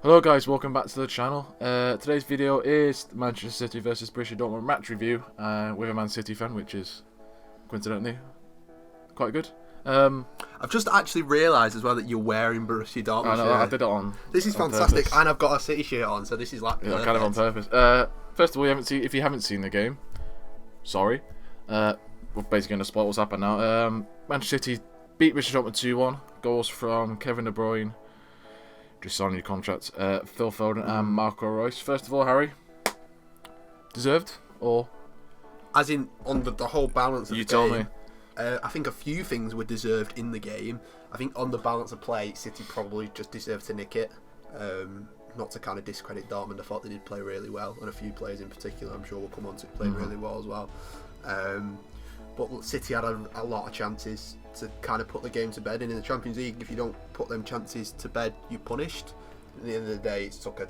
Hello guys, welcome back to the channel. Today's video is Manchester City versus Borussia Dortmund match review with a Man City fan, which is coincidentally quite good. I've just actually realised as well that you're wearing Borussia Dortmund I know, shirt. I did it on. This is on fantastic, purpose. and I've got a City shirt on, so this is like kind of on purpose. First of all, if you haven't seen the game, sorry. We're basically going to spoil what's happened now. Manchester City beat Borussia Dortmund 2-1. Goals from Kevin De Bruyne. Just signing your contracts. Phil Foden and Marco Reus. First of all, Harry, deserved or? As in on the whole balance of You the tell game. me. I think a few things were deserved in the game. I think on the balance of play, City probably just deserved to nick it. Not to kind of discredit Dortmund, I thought they did play really well, and a few players in particular, I'm sure we'll come on to, played really well as well. But City had a lot of chances to kind of put the game to bed, and in the Champions League, if you don't put them chances to bed, you're punished. At the end of the day, it took a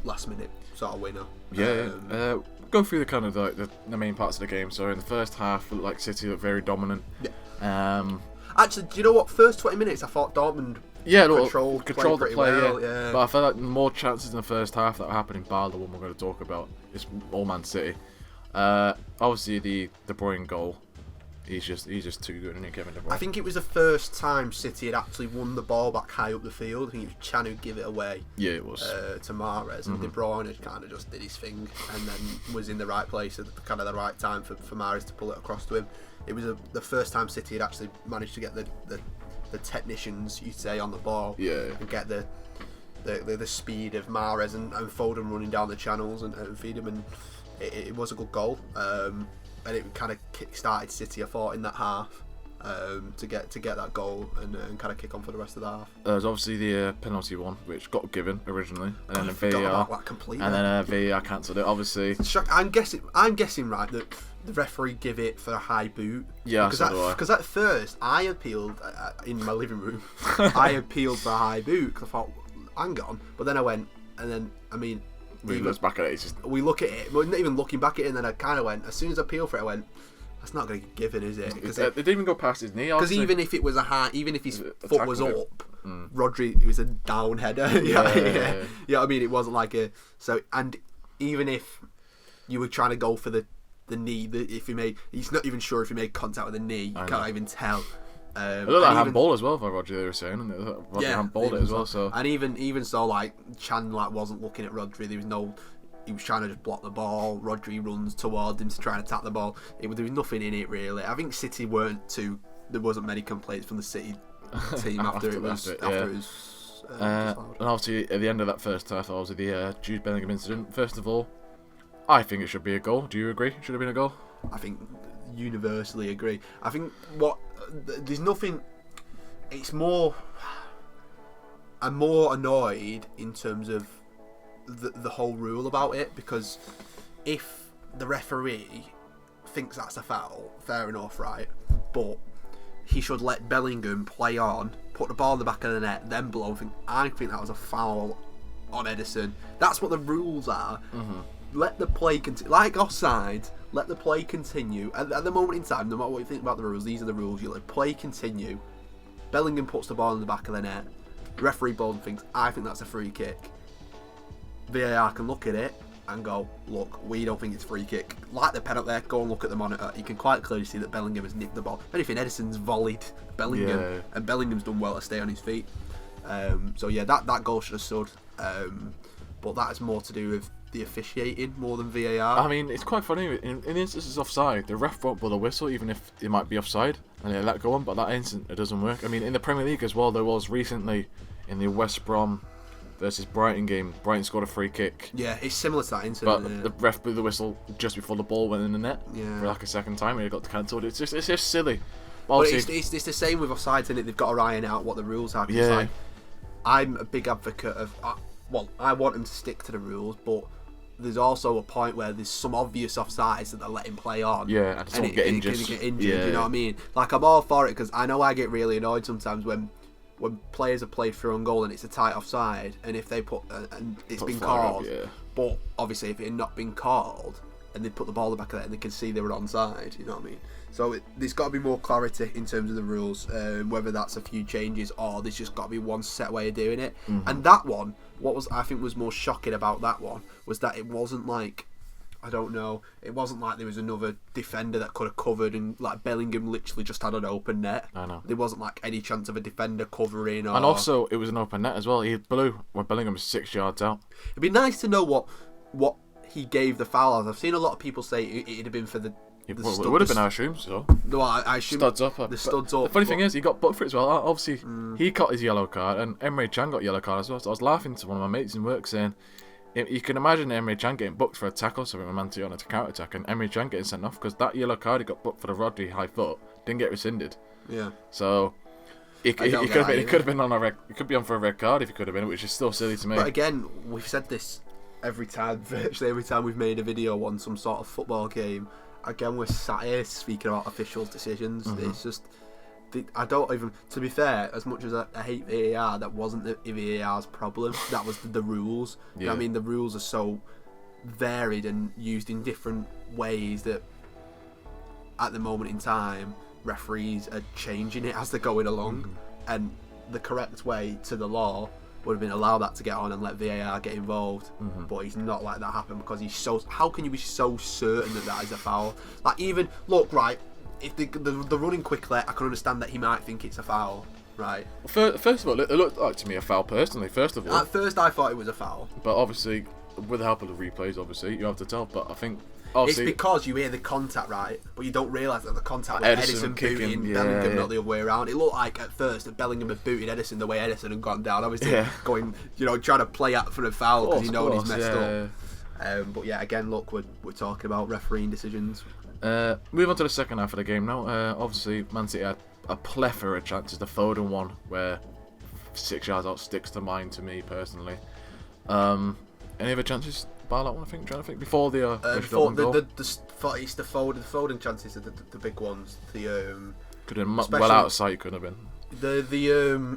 last minute sort of winner. Go through the kind of like the main parts of the game. So in the first half, it looked like City looked very dominant. Yeah. Actually, do you know what? First 20 minutes, I thought Dortmund controlled the pretty play. well, yeah. But I felt like more chances in the first half that happened in bar the one we're going to talk about. It's all Man City. Obviously the De Bruyne goal. He's just too good, isn't he, Kevin De Bruyne? I think it was the first time City had actually won the ball back high up the field. I think it was Chan who give it away. Yeah, it was. To Mahrez, and De Bruyne had kind of just did his thing, and then was in the right place at kind of the right time for Mahrez to pull it across to him. It was the first time City had actually managed to get the technicians, you'd say, on the ball. Yeah. And get the speed of Mahrez and Foden running down the channels and feed him, and it was a good goal. And it kind of kick-started City, I thought, in that half to get that goal and kind of kick on for the rest of the half. There's obviously the penalty one, which got given originally, and then the VAR, completely. and then VAR cancelled it. Obviously, I'm guessing right that the referee give it for a high boot. Yeah, because at first I appealed in my living room. I appealed for a high boot because I thought, hang on, but then I went, and then we look back at it. It's just... We look at it, we're not even looking back at it, and then I kind of went, as soon as I appealed for it, I went, that's not going to get given, is it? Because it didn't even go past his knee. Because even if it was a high, even if his foot was up, Rodri, it was a down header. Yeah. I mean, it wasn't like a and even if you were trying to go for the knee, he's not even sure if he made contact with the knee. You can't even tell. It looked like handball as well by Rodri, they were saying, and Rodri handballed it as well. So and even so, like Chan wasn't looking at Rodri. There was no. He was trying to just block the ball. Rodri runs towards him to try and attack the ball. There was nothing in it really. I think City weren't too. There wasn't many complaints from the City team after it was. And obviously at the end of that first half, obviously the Jude Bellingham incident. First of all, I think it should be a goal. Do you agree? It should have been a goal. I think universally agree. I think there's nothing. It's more. I'm more annoyed in terms of the whole rule about it, because if the referee thinks that's a foul, fair enough, right? But he should let Bellingham play on, put the ball in the back of the net, then blow. I think that was a foul on Ederson. That's what the rules are. Let the play continue, like offside. Let the play continue. At the moment in time, no matter what you think about the rules, these are the rules. You let play continue. Bellingham puts the ball in the back of the net. Referee Bolden thinks, I think that's a free kick. VAR can look at it and go, look, we don't think it's free kick. Like the penalty there, go and look at the monitor. You can quite clearly see that Bellingham has nicked the ball. If anything, Ederson's volleyed Bellingham, and Bellingham's done well to stay on his feet. So yeah, that goal should have stood. But that is more to do with the officiating more than VAR. I mean, it's quite funny. In instances offside, the ref won't blow the whistle even if it might be offside, and they let go on. But that instant, it doesn't work. I mean, in the Premier League as well, there was recently in the West Brom versus Brighton game, Brighton scored a free kick. Yeah, it's similar to that incident. But the ref blew the whistle just before the ball went in the net for like a second time, and it got cancelled. It's just silly. But it's the same with offsides, isn't it? They've got to iron out what the rules are. Yeah. It's like, I'm a big advocate of. I want them to stick to the rules, but there's also a point where there's some obvious offsides that they're letting play on. Yeah, and someone get injured. Yeah. You know what I mean? Like, I'm all for it, because I know I get really annoyed sometimes when players have played through on goal and it's a tight offside, and if they put and it's been called, but obviously if it had not been called and they put the ball in the back of that and they can see they were onside, you know what I mean? So there's got to be more clarity in terms of the rules, whether that's a few changes or there's just got to be one set way of doing it. And that one, what was I think was more shocking about that one was that it wasn't like, I don't know, it wasn't like there was another defender that could have covered, and like Bellingham literally just had an open net. I know. There wasn't like any chance of a defender covering. Or... And also, it was an open net as well. He blew when Bellingham was 6 yards out. It'd be nice to know what he gave the foul as. I've seen a lot of people say it'd have been for the. It would have been, I assume so. No, I assume studs up. The studs up. The funny thing is, he got booked for it as well. Obviously, he got his yellow card, and Emre Can got yellow card as well. So I was laughing to one of my mates in work saying, you can imagine Emre Can getting booked for a tackle, so with Man City on a counter attack, and Emre Can getting sent off because that yellow card he got booked for the Rodri high foot didn't get rescinded. Yeah. So he could have been on a red. He could be on for a red card if he could have been, which is still silly to me. But again, we've said this virtually every time we've made a video on some sort of football game. Again, we're sat here speaking about officials' decisions. It's just, I don't even. To be fair, as much as I hate VAR, that wasn't the VAR's problem. That was the rules. Yeah. You know what I mean, the rules are so varied and used in different ways that, at the moment in time, referees are changing it as they're going along. And the correct way to the law would have been allow that to get on and let VAR get involved, but he's not let that happen because he's so. How can you be so certain that is a foul? Like, even look, right, if they're running quickly, I can understand that he might think it's a foul, right? Well, first of all, it looked like to me a foul personally. First of all, at first I thought it was a foul, but obviously, with the help of the replays, obviously you have to tell. But I think it's because you hear the contact, right, but you don't realise that the contact was Edison booting Bellingham, not the other way around. It looked like at first that Bellingham had booted Edison the way Edison had gone down, obviously going, trying to play out for a foul because he knows he's messed up. But yeah, again, look, we're talking about refereeing decisions. Move on to the second half of the game now. Obviously, Man City had a plethora of chances. The Foden one, where 6 yards out, sticks to mind to me personally. Any other chances? Bar that one, trying to think before the it's the Foden chances are the big ones. Could have been well out of sight. Could have been the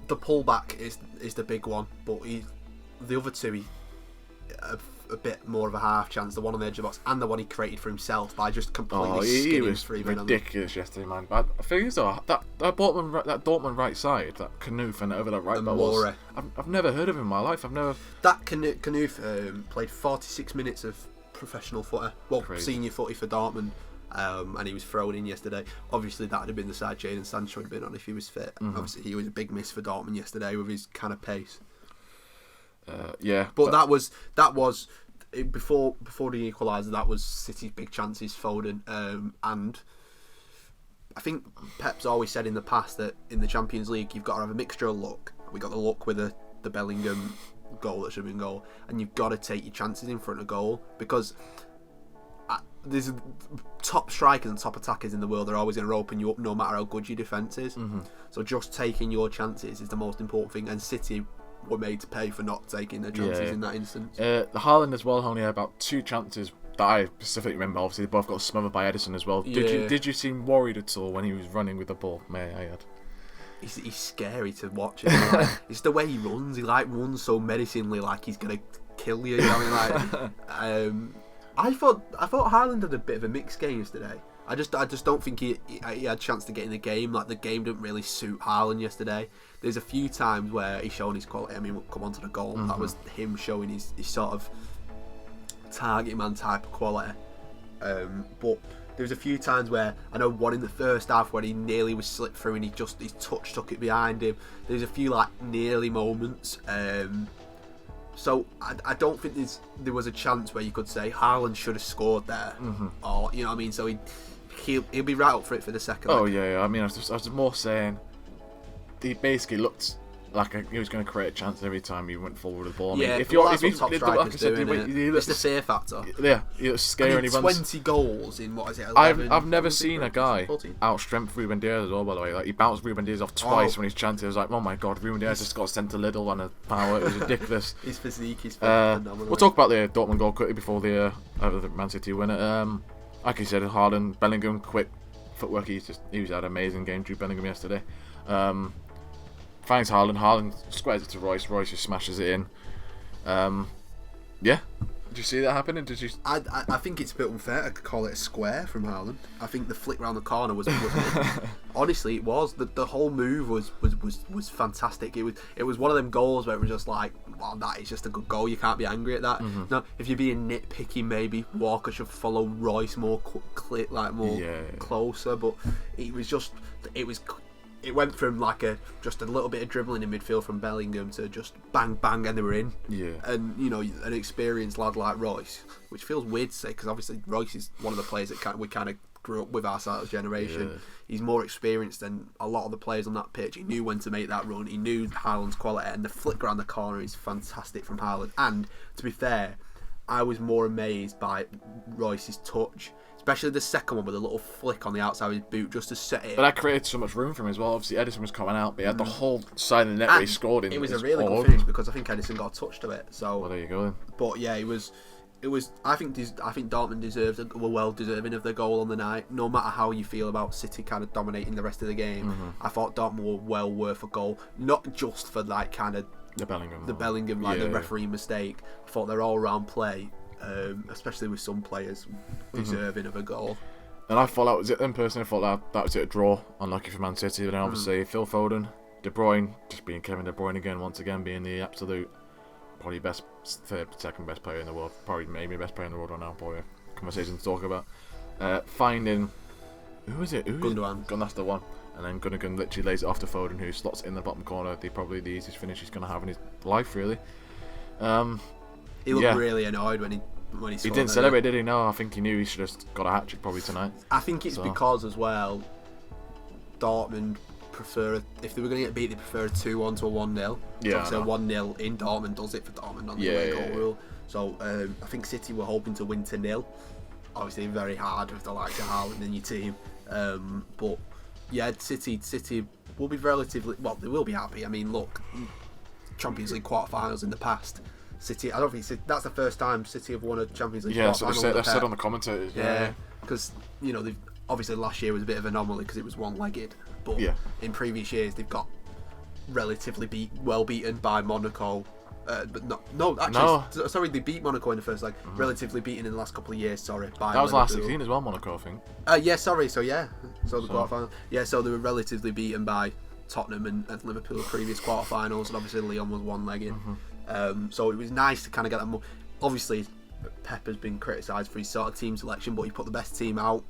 pullback is the big one, but the other two a bit more of a half chance. The one on the edge of the box and the one he created for himself by just completely skinning through. Ridiculous yesterday, man. But the thing is though, that Dortmund right side, that Knuth and over that right back was. I've never heard of him in my life. That Knuth played 46 minutes of professional footy, senior footy for Dortmund. And he was thrown in yesterday. Obviously, that would have been the side Jadon Sancho would have been on if he was fit. Obviously, he was a big miss for Dortmund yesterday with his kind of pace. But that was before the equaliser. That was City's big chances, Foden, and I think Pep's always said in the past that in the Champions League you've got to have a mixture of luck. We got the luck with the Bellingham goal that should have been goal, and you've got to take your chances in front of goal because there's top strikers and top attackers in the world are always going to open you up no matter how good your defence is. So just taking your chances is the most important thing, and City were made to pay for not taking their chances in that instance. The Haaland as well only had about 2 chances that I specifically remember. Obviously, they both got smothered by Edison as well. Did you seem worried at all when he was running with the ball? I had. He's scary to watch. It's the way he runs. He runs so menacingly, like he's gonna kill you. I thought Haaland had a bit of a mixed game yesterday. I just don't think he had a chance to get in the game. Like, the game didn't really suit Haaland yesterday. There's a few times where he's shown his quality. I mean, we'll come on to the goal. That was him showing his sort of target man type of quality. But there was a few times where, I know one in the first half where he nearly was slipped through and his touch took it behind him. There's a few nearly moments. So I don't think there was a chance where you could say Haaland should have scored there, or you know what I mean. So he'll be right up for it for the second. Oh yeah. I mean, I was more saying he basically looked like he was going to create a chance every time he went forward with the ball. I mean, yeah, if top strikers doing, it's the fear factor. Yeah, he looks scary. And he runs 20 goals in what is it? 11, I've never seen a guy 14? outstrength Ruben Diaz as well. By the way, he bounced Ruben Diaz off twice when he's chanted. I was like, oh my god, Ruben Diaz just got sent to Lidl on a power. It was ridiculous. His physique is phenomenal. We'll talk about the Dortmund goal quickly before the Man City win it. Like you said, Haaland, Bellingham, quick footwork. He had an amazing game. Drew Bellingham yesterday. Finds Haaland squares it to Royce just smashes it in. Did you see that happening? Did you? I think it's a bit unfair to call it a square from Haaland. I think the flick round the corner was honestly, it was the whole move was fantastic. It was one of them goals where it was just like, well, that is just a good goal. You can't be angry at that. Mm-hmm. Now, if you're being nitpicky, maybe Walker should follow Royce more closer. But it went from like just a little bit of dribbling in midfield from Bellingham to just bang bang and they were in. Yeah. And you know, an experienced lad like Royce, which feels weird to say because obviously Royce is one of the players that we kind of grew up with our sort of generation. Yeah. He's more experienced than a lot of the players on that pitch. He knew when to make that run. He knew Haaland's quality, and the flick around the corner is fantastic from Haaland. And to be fair, I was more amazed by Royce's touch. Especially the second one with a little flick on the outside of his boot just to set it. But that created so much room for him as well. Obviously, Edison was coming out, but he had the whole side of the net where he scored in. It was a really good finish because I think Edison got a touch to it. So, well, there you go then. But yeah, it was. I think Dortmund were well deserving of the goal on the night. No matter how you feel about City kind of dominating the rest of the game, I thought Dortmund were well worth a goal. Not just for like kind of the Bellingham, the referee mistake. I thought their all-round play. Especially with some players deserving of a goal. And I thought that was it then, personally. I thought that was it, a draw. Unlucky for Man City. But then obviously Phil Foden, De Bruyne, just being Kevin De Bruyne again, once again being the absolute, probably second best player in the world. Probably maybe best player in the world right now. Probably a conversation to talk about. Finding, who is it? Gundogan. That's the one. And then Gundogan literally lays it off to Foden, who slots in the bottom corner. Probably the easiest finish he's going to have in his life, really. He looked really annoyed when he He didn't celebrate, did he? No, I think he knew he should have got a hat-trick probably tonight. I think it's because, as well, Dortmund prefer, if they were going to get beat, they prefer a 2-1 to a 1-0. Yeah. So a 1-0 in Dortmund does it for Dortmund on the away goal rule. So I think City were hoping to win 0. Obviously, very hard with the likes of Haaland in your team. But yeah, City will be relatively, well, they will be happy. I mean, look, Champions League quarterfinals in the past. City, I don't think that's the first time City have won a Champions League. Yeah, so they've said on the commentators. Yeah, because you know, obviously last year was a bit of an anomaly because it was one-legged, but in previous years they've got relatively well beaten by Monaco. Sorry, they beat Monaco in the first leg. Relatively beaten in the last couple of years. Sorry, by that was last 16 as well, Monaco, I think. So the quarterfinal. Yeah, so they were relatively beaten by Tottenham and Liverpool previous quarterfinals, and obviously Lyon was one-legged. So it was nice to kind of get that. Obviously, Pep has been criticised for his sort of team selection, but he put the best team out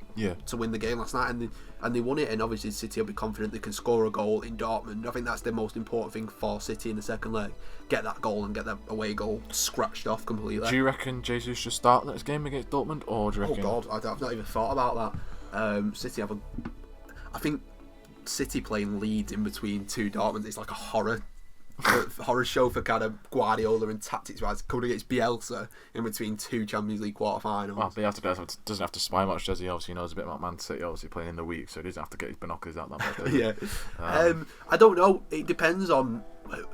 to win the game last night, and they won it. And obviously, City will be confident they can score a goal in Dortmund. I think that's the most important thing for City in the second leg: get that goal and get that away goal scratched off completely. Do you reckon Jesus should start next game against Dortmund, or do you reckon? Oh God, I've not even thought about that. City have I think City playing Leeds in between two Dortmunds is like a horror show for kind of Guardiola and tactics wise, coming against Bielsa in between two Champions League quarterfinals. Well, Bielsa doesn't have to spy much, does he? Obviously, he knows a bit about Man City, obviously playing in the week, so he doesn't have to get his binoculars out that much. Does he? I don't know. It depends on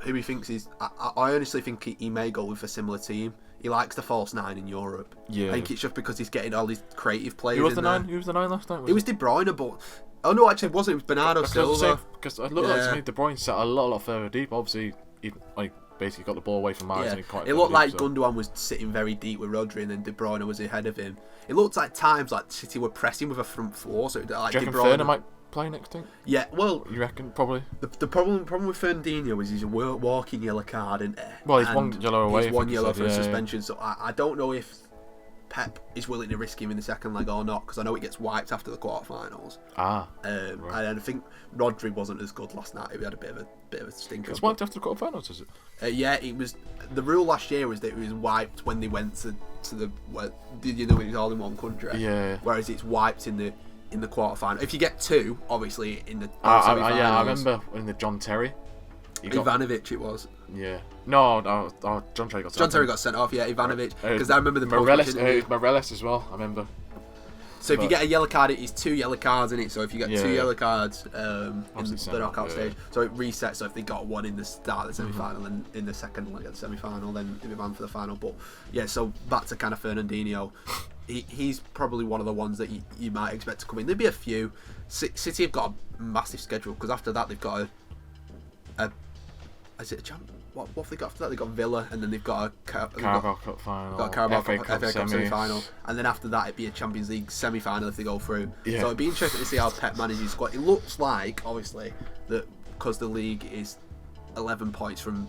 who he thinks is. I honestly think he may go with a similar team. He likes the false nine in Europe. Yeah, I think it's just because he's getting all these creative players. Who was the nine? Who was the nine last night? It was De Bruyne, but. Oh no, actually it wasn't. It was Bernardo Silva. Because it looked like to me De Bruyne sat a lot further deep. Obviously, he basically got the ball away from Mars. Yeah. It looked like Gundogan was sitting very deep with Rodri, and then De Bruyne was ahead of him. It looked like times like City were pressing with a front four. So like do you reckon Werner might play next time? Yeah, well, you reckon probably. The problem with Fernandinho is he's a walking yellow card, and well, he's one yellow away. He's one yellow for a suspension. So I don't know if Pep is willing to risk him in the second leg or not, because I know it gets wiped after the quarterfinals. Right. And I think Rodri wasn't as good last night. He had a bit of a stinker. It's wiped after the quarterfinals, is it? Yeah, it was. The rule last year was that it was wiped when they went to the. Did you know it was all in one country? Yeah. Whereas it's wiped in the quarterfinal. If you get two, obviously in the. I remember in the John Terry. Ivanovic, it was. Yeah. No, John Terry got sent off. John Terry got sent off, yeah, Ivanovic. Because I remember the Morelos as well, I remember. So if you get a yellow card, it's two yellow cards in it. So if you get two yellow cards in the knockout stage, so it resets. So if they got one in the start of the semi-final and in the second leg of the semi-final, then they'll be banned for the final. But yeah, so back to kind of Fernandinho. He's probably one of the ones that you might expect to come in. There'd be a few. City have got a massive schedule because after that they've got what have they got after that? They've got Villa, and then they've got a Carabao Cup final, got a Carabao FA Cup semi. semi-final, and then after that it'd be a Champions League semi-final if they go through. Yeah. So it'd be interesting to see how Pep manages his squad. It looks like, obviously, that because the league is 11 points from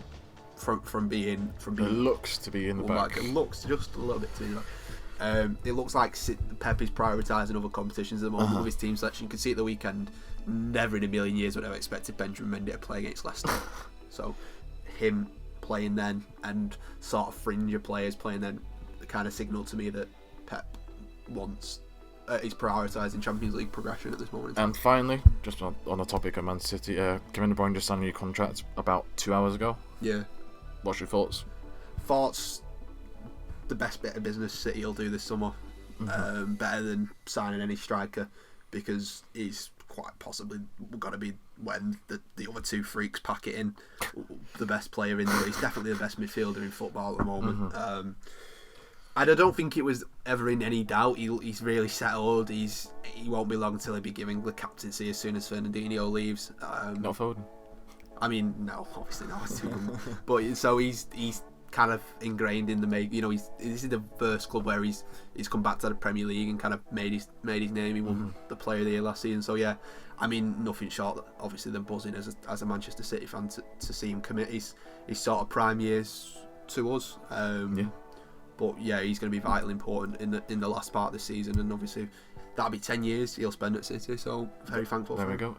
being It looks to be in the back. It looks just a little bit to me. It looks like Pep is prioritising other competitions at the moment with his team selection. You can see at the weekend, never in a million years would I have expected Benjamin Mendy to play against Leicester. So him playing then and sort of fringe players playing then kind of signal to me that Pep wants is prioritising Champions League progression at this moment. And finally, just on the topic of Man City, Kevin De Bruyne just signed a new contract about 2 hours ago. Yeah. What's your thoughts? Thoughts? The best bit of business City will do this summer. Better than signing any striker, because he's quite possibly got to be, when the other two freaks pack it in, the best player in the. He's definitely the best midfielder in football at the moment. And I don't think it was ever in any doubt. He's really settled. He won't be long until he'll be giving the captaincy as soon as Fernandinho leaves. Not Foden. I mean, no, obviously not. It's too good. But so he's kind of ingrained in the make. You know, this is the first club where he's come back to the Premier League and kind of made his name. He won the Player of the Year last season. So yeah, I mean, nothing short, obviously, than buzzing as a Manchester City fan to see him commit his sort of prime years to us. But yeah, he's going to be vitally important in the last part of the season, and obviously that'll be 10 years he'll spend at City. So very thankful. There we go.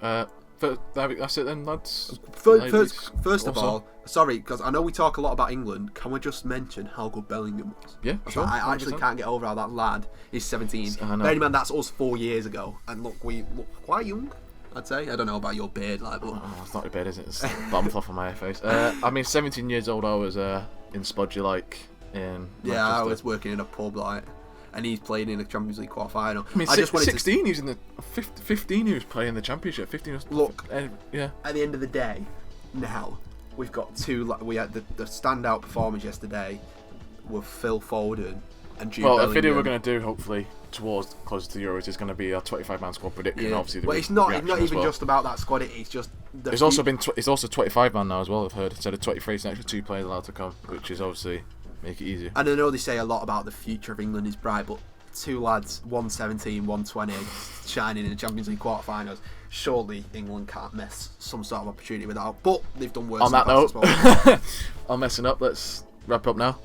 That's it then, lads. First of all, sorry, because I know we talk a lot about England. Can we just mention how good Bellingham was? Yeah, sure. I actually 100%. can't get over how that lad is 17. I know. Bearing in mind that's us 4 years ago, and look, we look quite young, I'd say. I don't know about your beard, like, but Oh, it's not a bed, is it? It's a bum fluff on my face. I mean, 17 years old, I was in Spudgy, like, in yeah, I Manchester. was working in a pub, like, and he's played in a Champions League quarter final. I mean, I just wanted 16, he was in the 15. He was playing the Championship. 15. Look, yeah. At the end of the day, now we've got two. We had the standout performers yesterday with Phil Foden and Jude Bellingham. A video we're going to do, hopefully, towards closer to the Euros is going to be our 25-man squad prediction. Yeah. Obviously, But it's not reaction as even well. just about that squad. It's just It's also 25-man now as well. I've heard instead of 23, it's actually 2 players allowed to come, which is obviously make it easier. And I know they say a lot about the future of England is bright, but two lads, 117, 120, shining in the Champions League quarterfinals. Surely England can't miss some sort of opportunity without. But they've done worse. On that in the past note, as well. I'm messing up. Let's wrap up now.